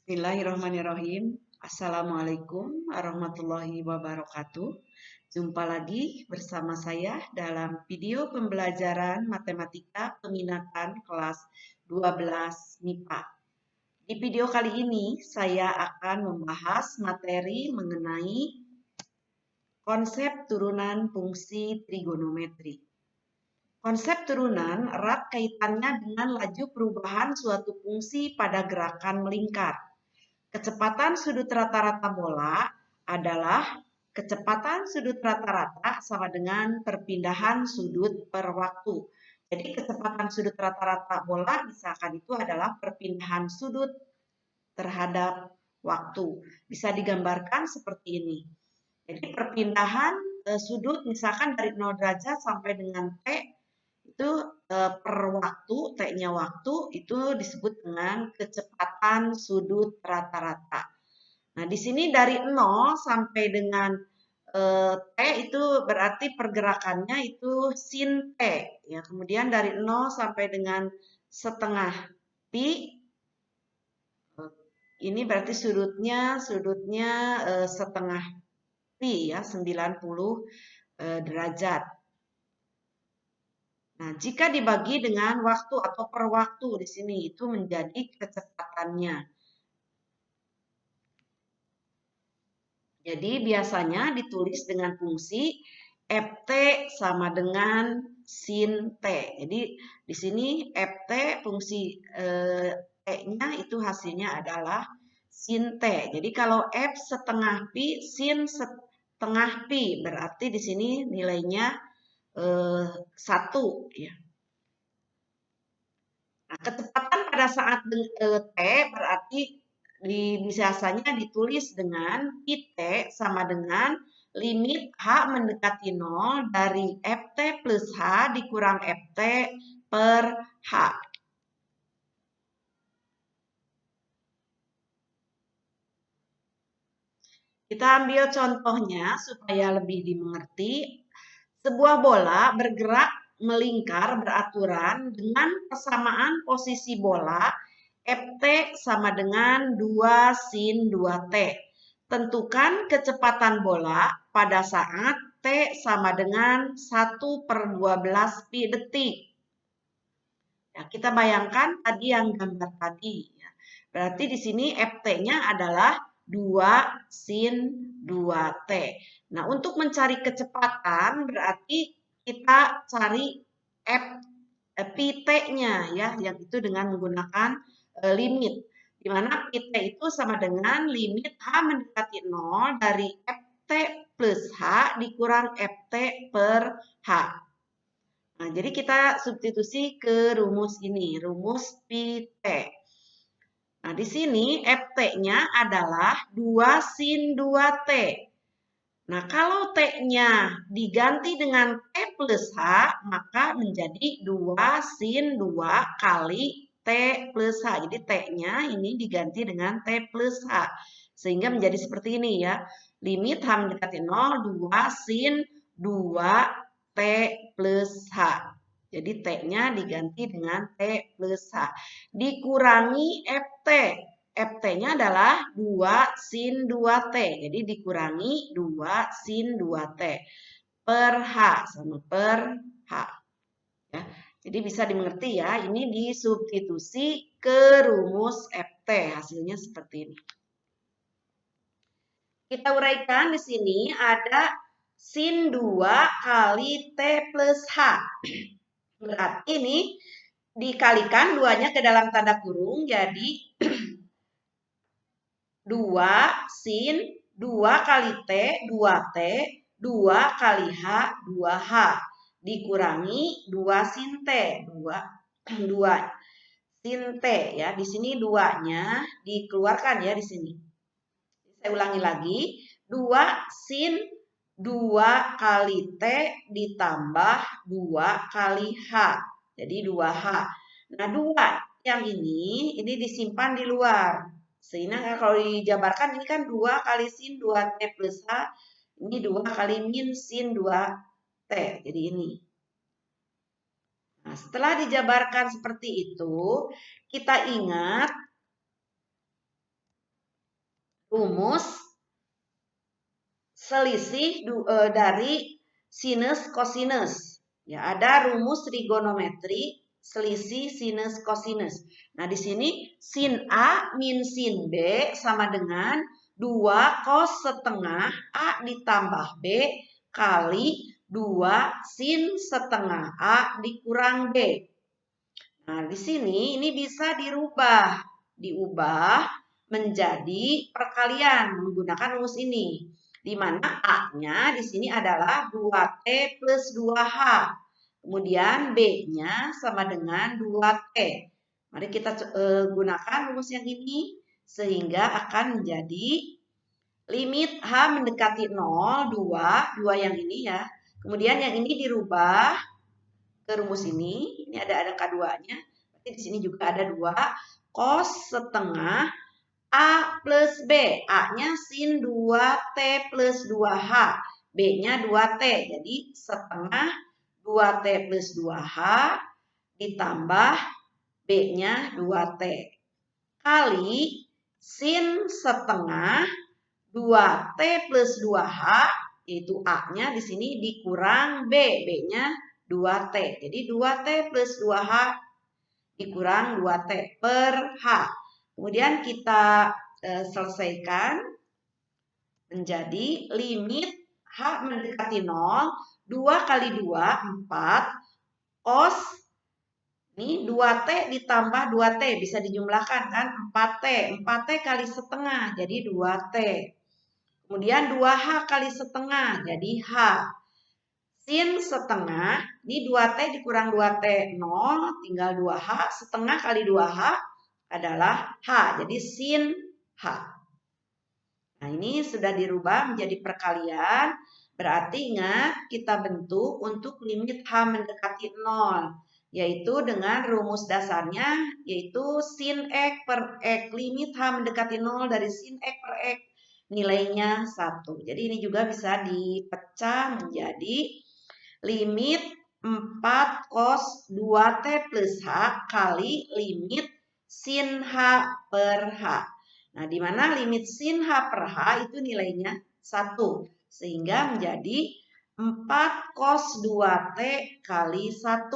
Bismillahirrahmanirrahim. Assalamualaikum warahmatullahi wabarakatuh. Jumpa lagi bersama saya dalam video pembelajaran matematika peminatan kelas 12 MIPA. Di video kali ini saya akan membahas materi mengenai konsep turunan fungsi trigonometri. Konsep turunan erat kaitannya dengan laju perubahan suatu fungsi pada gerakan melingkar. Kecepatan sudut rata-rata bola adalah kecepatan sudut rata-rata sama dengan perpindahan sudut per waktu. Jadi kecepatan sudut rata-rata bola misalkan itu adalah perpindahan sudut terhadap waktu. Bisa digambarkan seperti ini. Jadi perpindahan sudut misalkan dari 0 derajat sampai dengan T itu per waktu, T-nya waktu, itu disebut dengan kecepatan sudut rata-rata. Nah, di sini dari 0 sampai dengan T itu berarti pergerakannya itu sin T. Ya, kemudian dari 0 sampai dengan setengah pi, ini berarti sudutnya setengah pi ya, 90 derajat. Nah, jika dibagi dengan waktu atau per waktu di sini itu menjadi kecepatannya. Jadi biasanya ditulis dengan fungsi Ft sama dengan sin T. Jadi di sini Ft fungsi T-nya itu hasilnya adalah sin T. Jadi kalau F setengah pi sin setengah pi berarti di sini nilainya 1 ya. Nah, kecepatan pada saat T berarti biasanya ditulis dengan Pt sama dengan limit H mendekati 0 dari Ft plus H dikurang Ft per H. Kita ambil contohnya supaya lebih dimengerti. Sebuah bola bergerak melingkar beraturan dengan persamaan posisi bola Ft sama dengan 2 sin 2T. Tentukan kecepatan bola pada saat T sama dengan 1 per 12 pi detik. Ya, kita bayangkan tadi yang gambar tadi. Ya. Berarti di sini Ft-nya adalah 2 sin 2T. Nah, untuk mencari kecepatan berarti kita cari Pt-nya ya, yang itu dengan menggunakan limit. Di mana Pt itu sama dengan limit H mendekati 0 dari Ft plus H dikurang Ft per H. Nah, jadi kita substitusi ke rumus ini, rumus Pt. Nah, di sini Ft-nya adalah 2 sin 2T. Nah, kalau T-nya diganti dengan T plus H, maka menjadi 2 sin 2 kali T plus H. Jadi T-nya ini diganti dengan T plus H. Sehingga menjadi seperti ini ya. Limit H mendekati 0, 2 sin 2 T plus H. Jadi T-nya diganti dengan T plus H. Dikurangi Ft. Ft-nya adalah 2 sin 2T. Jadi dikurangi 2 sin 2T per H sama per H. Ya. Jadi bisa dimengerti ya, ini disubstitusi ke rumus Ft. Hasilnya seperti ini. Kita uraikan di sini ada sin 2 kali T plus H. Berarti ini dikalikan 2-nya ke dalam tanda kurung, jadi 2 sin 2 kali T, 2T, 2 kali H, 2H. Dikurangi 2 sin T, 2 sin T ya. Di sini 2-nya dikeluarkan ya di sini. Saya ulangi lagi, 2 sin 2 kali T ditambah 2 kali H. Jadi 2H. Nah, 2 yang ini disimpan di luar. Sehingga kalau dijabarkan ini kan 2 kali sin 2T plus H. Ini 2 kali min sin 2T. Jadi ini. Nah, setelah dijabarkan seperti itu, kita ingat rumus selisih dari sinus kosinus. Ya, ada rumus trigonometri selisih sinus kosinus. Nah, di sini sin A min sin B sama dengan 2 cos setengah A ditambah B kali 2 sin setengah A dikurang B. Nah, di sini ini bisa diubah menjadi perkalian menggunakan rumus ini. Di mana A-nya di sini adalah 2T plus 2H. Kemudian B-nya sama dengan 2T. Mari kita gunakan rumus yang ini sehingga akan menjadi limit H mendekati 0, 2 yang ini ya. Kemudian yang ini dirubah ke rumus ini ada angka 2-nya. Berarti di sini juga ada 2 cos setengah A plus B. A-nya sin 2T plus 2H. B-nya 2T. Jadi setengah 2T plus 2H ditambah B-nya 2T. Kali sin setengah 2T plus 2H, yaitu A-nya di sini dikurang B. B-nya 2T. Jadi 2T plus 2H dikurang 2T per H. Kemudian kita selesaikan menjadi limit H mendekati 0. 2 kali 2, 4. Cos, ini 2T ditambah 2T. Bisa dijumlahkan kan? 4T. 4T kali setengah, jadi 2T. Kemudian 2H kali setengah, jadi H. Sin setengah, ini 2T dikurang 2T, 0, tinggal 2H. Setengah kali 2H adalah H, jadi sin H. Nah, ini sudah dirubah menjadi perkalian. Berarti ingat, kita bentuk untuk limit H mendekati 0. Yaitu dengan rumus dasarnya, yaitu sin X per X. Limit H mendekati 0 dari sin X per X. Nilainya 1. Jadi ini juga bisa dipecah menjadi limit 4 cos 2T plus H kali limit sin H per H. Nah, di mana limit sin H per H itu nilainya 1. Sehingga menjadi 4 cos 2T kali 1.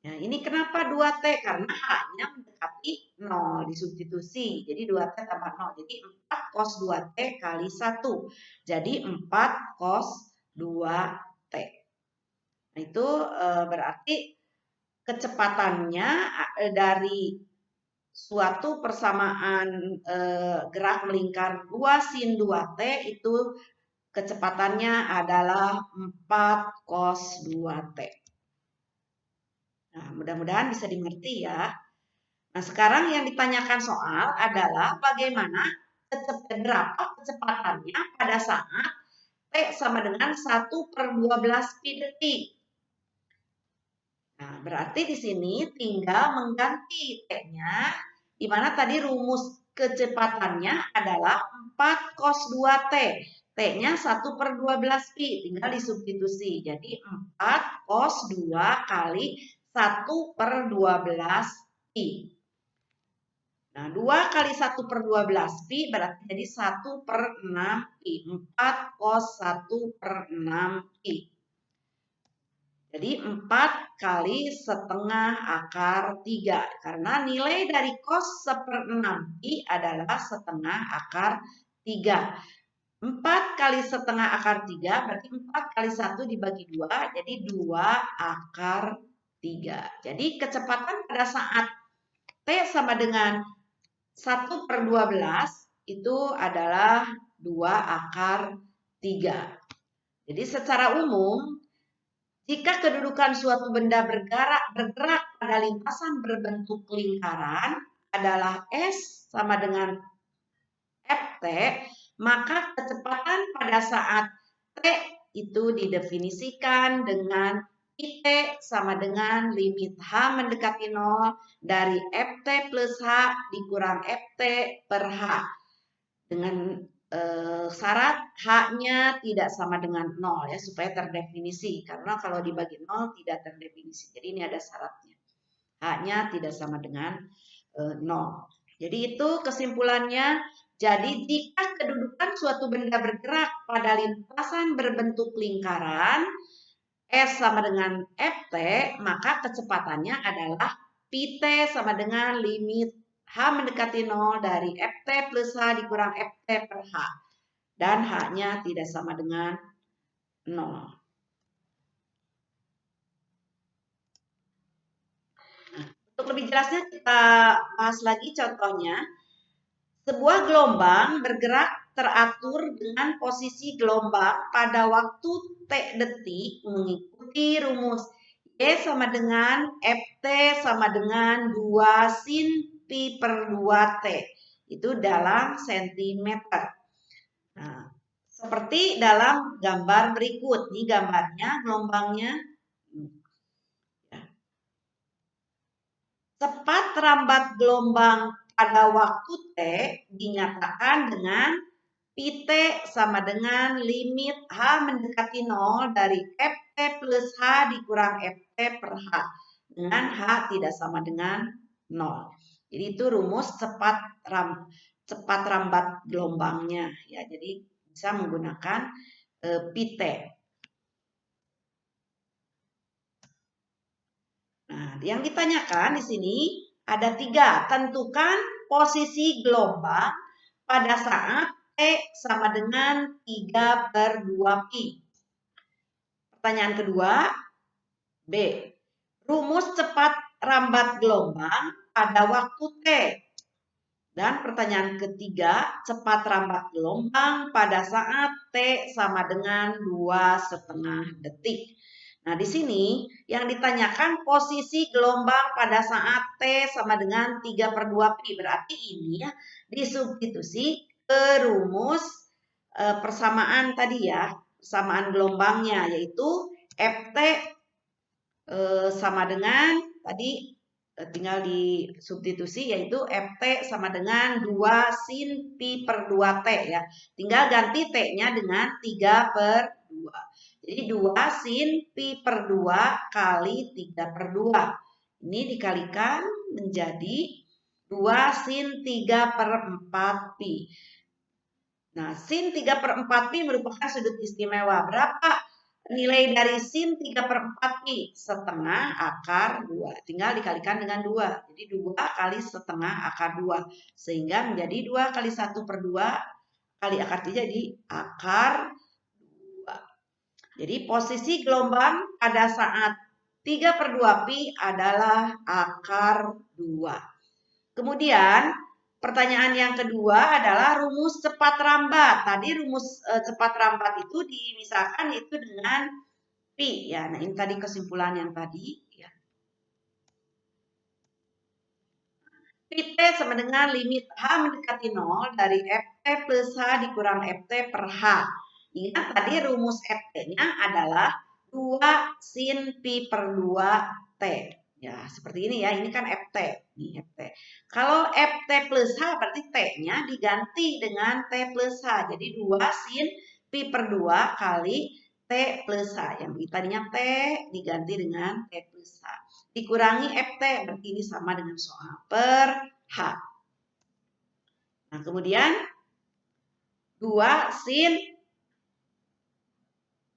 Nah, ini kenapa 2T? Karena H-nya mendekati 0, disubstitusi. Jadi 2T tambah 0. Jadi 4 cos 2T kali 1. Jadi 4 cos 2T. Nah, itu berarti kecepatannya dari suatu persamaan gerak melingkar 2 sin 2T itu kecepatannya adalah 4 cos 2T. Nah, mudah-mudahan bisa dimengerti ya. Nah, sekarang yang ditanyakan soal adalah bagaimana berapa kecepatannya pada saat T sama dengan 1/12 pi detik. Nah, berarti di sini tinggal mengganti T-nya, di mana tadi rumus kecepatannya adalah 4 cos 2T. T-nya 1/12 pi, tinggal disubstitusi. Jadi 4 cos 2 kali 1/12 pi. Nah, 2 kali 1/12 pi berarti jadi 1/6 pi. 4 cos 1/6 pi. Jadi 4 kali setengah akar 3. Karena nilai dari cos 1/6 pi adalah setengah akar 3. 4 kali setengah akar 3 berarti 4 kali 1 dibagi 2. Jadi 2 akar 3. Jadi kecepatan pada saat T sama dengan 1/12 itu adalah 2 akar 3. Jadi secara umum, jika kedudukan suatu benda bergerak pada lintasan berbentuk lingkaran adalah S sama dengan Ft, maka kecepatan pada saat T itu didefinisikan dengan It sama dengan limit H mendekati 0 dari Ft plus H dikurang Ft per H. Dengan syarat H-nya tidak sama dengan 0 ya, supaya terdefinisi. Karena kalau dibagi 0 tidak terdefinisi. Jadi ini ada syaratnya. H-nya tidak sama dengan 0. Jadi itu kesimpulannya. Jadi jika kedudukan suatu benda bergerak pada lintasan berbentuk lingkaran, S sama dengan Ft, maka kecepatannya adalah Pt sama dengan limit H mendekati 0 dari Ft plus H dikurang Ft per H. Dan H-nya tidak sama dengan 0. Untuk lebih jelasnya kita bahas lagi contohnya. Sebuah gelombang bergerak teratur dengan posisi gelombang pada waktu T detik mengikuti rumus Y sama dengan Ft sama dengan 2 sin pi per 2 T. Itu dalam sentimeter. Nah, seperti dalam gambar berikut. Ini gambarnya, gelombangnya. Cepat rambat gelombang pada waktu T dinyatakan dengan Pt sama dengan limit H mendekati 0 dari Ft plus H dikurang Ft per H. Dengan H tidak sama dengan 0. Jadi itu rumus cepat rambat gelombangnya. Ya, jadi bisa menggunakan Pt. Nah, yang ditanyakan di sini ada 3. Tentukan posisi gelombang pada saat T sama dengan 3 per 2 pi. Pertanyaan kedua, B. Rumus cepat rambat gelombang pada waktu T. Dan pertanyaan ketiga, cepat rambat gelombang pada saat T sama dengan 2,5 detik. Nah, di sini yang ditanyakan posisi gelombang pada saat T sama dengan 3 per 2 pi. Berarti ini ya disubstitusi ke rumus persamaan tadi ya. Persamaan gelombangnya yaitu Ft sama dengan tadi tinggal disubstitusi yaitu Ft sama dengan 2 sin pi per 2 T ya. Tinggal ganti T-nya dengan 3 per 2. Jadi 2 sin pi per 2 kali 3 per 2. Ini dikalikan menjadi 2 sin 3 per 4 pi. Nah, sin 3 per 4 pi merupakan sudut istimewa. Berapa nilai dari sin 3 per 4 pi? Setengah akar 2. Tinggal dikalikan dengan 2. Jadi 2 kali setengah akar 2. Sehingga menjadi 2 kali 1 per 2 kali akar 3 jadi akar 2. Jadi posisi gelombang pada saat 3 per 2 pi adalah akar 2. Kemudian pertanyaan yang kedua adalah rumus cepat rambat. Tadi rumus cepat rambat itu dimisalkan itu dengan pi ya. Nah, ini tadi kesimpulan yang tadi ya. Pt sama dengan limit H mendekati 0 dari Ft plus H dikurang Ft per H. Ingat tadi rumus Ft-nya adalah 2 sin pi per 2 T. Ya, seperti ini ya. Ini kan Ft. Ini Ft. Kalau Ft plus H berarti T-nya diganti dengan T plus H. Jadi 2 sin pi per 2 kali T plus H. Yang tadinya T diganti dengan T plus H. Dikurangi Ft berarti ini sama dengan soal per H. Nah, kemudian 2 sin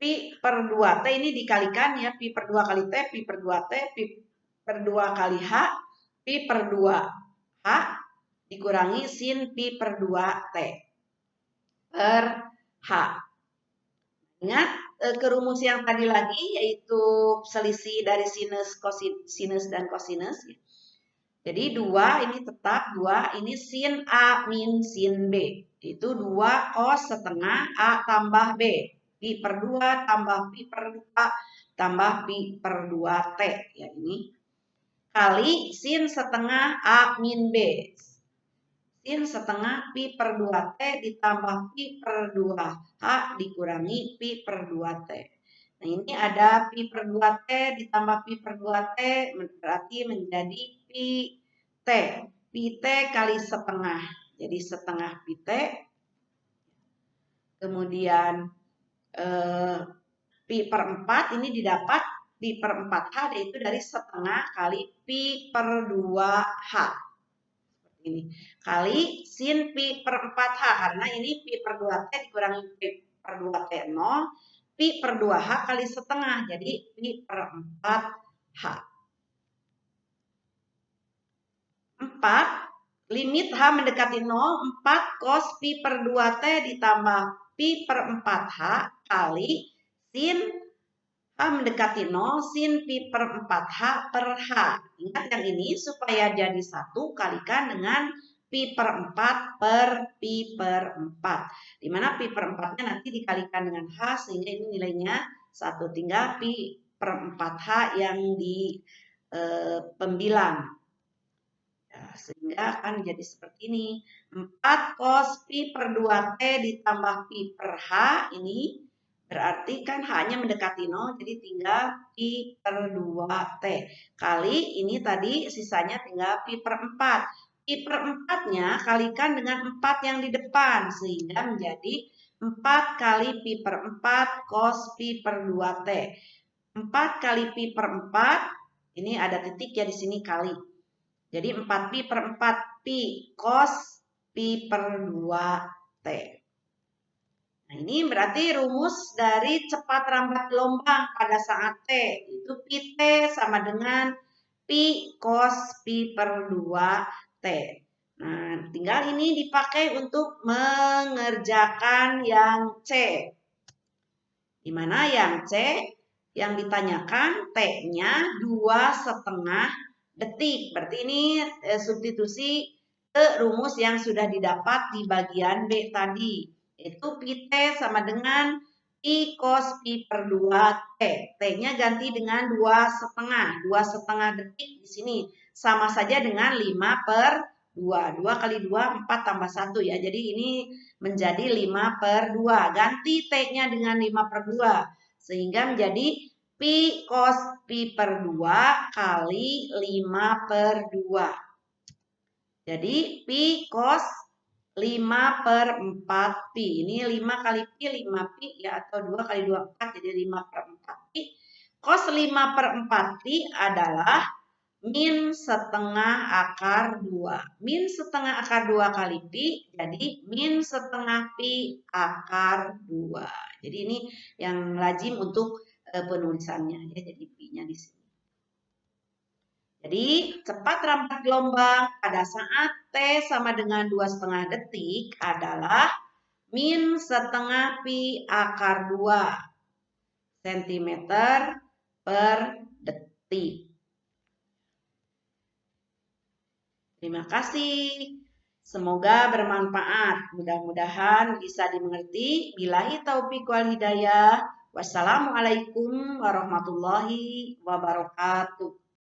pi per 2T ini dikalikan ya. Pi per 2 kali T, pi per 2T, pi per 2 kali H, pi per 2 H dikurangi sin pi per 2T per H. Ingat ke rumus yang tadi lagi yaitu selisih dari sinus dan kosinus. Jadi 2 ini tetap 2 ini sin A min sin B. Itu 2 cos setengah A tambah B. Pi per 2 tambah pi per 2 tambah pi per 2T. Ya ini. Kali sin setengah A min B. Sin setengah pi per 2T ditambah pi per 2H dikurangi pi per 2T. Nah, ini ada pi per 2T ditambah pi per 2T berarti menjadi pi T. Pi T kali setengah. Jadi setengah pi T. Kemudian pi per 4 ini didapat pi per 4H yaitu dari setengah kali pi per 2H. Seperti Ini kali sin pi per 4H, karena ini pi per 2T dikurangi pi per 2T 0, pi per 2H kali setengah, jadi pi per 4H. 4, limit H mendekati 0, 4 cos pi per 2T ditambah pi per 4H kali sin H mendekati 0, sin pi per 4H per H. Ingat yang ini supaya jadi 1, kalikan dengan pi per 4 per pi per 4. Dimana pi per 4-nya nanti dikalikan dengan H, sehingga ini nilainya 1. Tinggal pi per 4H yang di pembilang. Sehingga akan jadi seperti ini. 4 cos pi per 2T ditambah pi per H, ini berarti kan H-nya mendekati 0, jadi tinggal pi per 2T. Kali ini tadi sisanya tinggal pi per 4. Pi per 4-nya kalikan dengan 4 yang di depan, sehingga menjadi 4 kali pi per 4 cos pi per 2T. 4 kali pi per 4, ini ada titik ya di sini kali. Jadi 4pi per 4pi cos pi per 2T. Nah, ini berarti rumus dari cepat rambat gelombang pada saat T. Itu pi T sama dengan pi cos pi per 2T. Nah, tinggal ini dipakai untuk mengerjakan yang C. Di mana yang C yang ditanyakan T-nya 2,5 detik. Berarti ini substitusi ke rumus yang sudah didapat di bagian B tadi. Itu pi T sama dengan pi cos pi per 2T. T-nya ganti dengan 2,5. 2,5 detik di sini. Sama saja dengan 5 per 2. 2 kali 2, 4 tambah 1 ya. Jadi ini menjadi 5 per 2. Ganti T-nya dengan 5 per 2. Sehingga menjadi pi cos pi per 2 kali 5 per 2. Jadi pi cos 5 per 4 pi. Ini 5 kali pi, 5 pi ya, atau 2 kali 2, 4. Jadi 5 per 4 pi. Cos 5 per 4 pi adalah min setengah akar 2. Min setengah akar 2 kali pi, jadi min setengah pi akar 2. Jadi ini yang lazim untuk penulisannya ya, jadi pi-nya di sini. Jadi cepat rambat gelombang pada saat T sama dengan 2,5 detik adalah min setengah pi akar 2 cm per detik. Terima kasih. Semoga bermanfaat. Mudah-mudahan bisa dimengerti. Billahi taufiq wal hidayah. Wassalamualaikum warahmatullahi wabarakatuh.